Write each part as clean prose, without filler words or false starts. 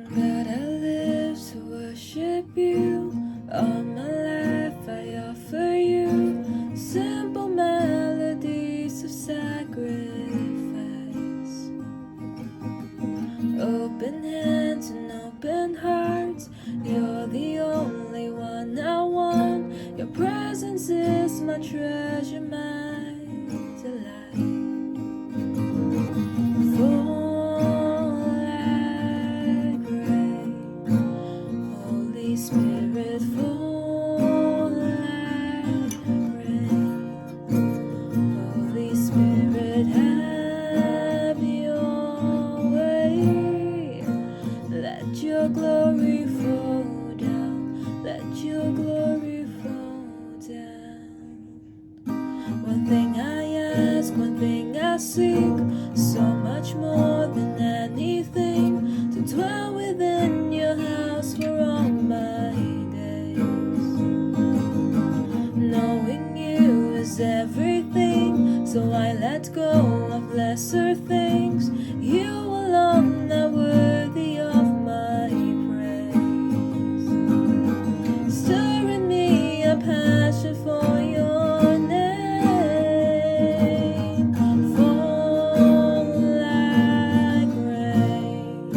God, I live to worship you. All my life I offer you simple melodies of sacrifice. Open hands and open hearts, you're the only one I want. Your presence is my treasure, my delight. Holy Spirit, fall like rain. Holy Spirit, have your way. Let your glory fall down. Let your glory fall down. One thing I ask, one thing I seek, so much more than anything, to dwell within your house for all my days. Knowing you is everything, so I let go of lesser things. You alone are worthy of my praise. Stir in me a passion for your name. Fall like rain.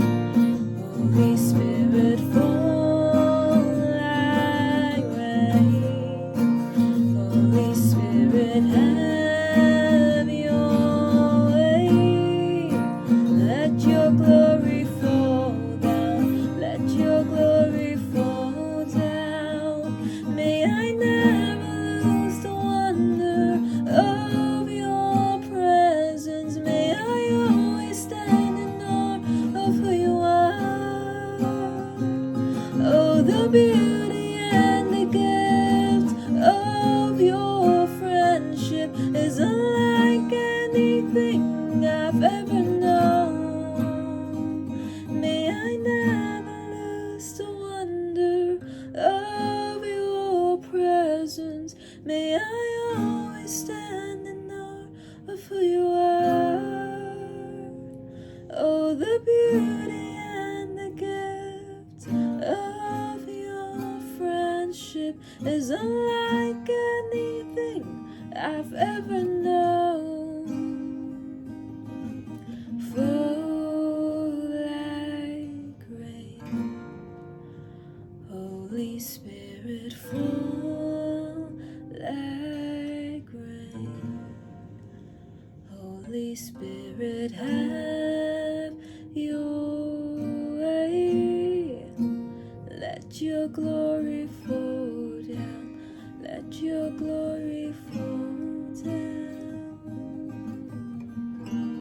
Holy Spirit, fall like rain. Holy Spirit, have your way. Let your glory fall down. Let your glory fall down. May I never lose the wonder of your presence. May I always stand in awe of who you are. Oh, the beauty and the gift of your friendship is unlike anything I've ever known. May I never lose the wonder of your presence. May I always stand in awe of who you are. Oh, the beauty and the gift of your friendship is unlike anything I've ever known. Fall like rain. Holy Spirit, fall like rain. Holy Spirit, have your way. Let your glory fall down. Let your glory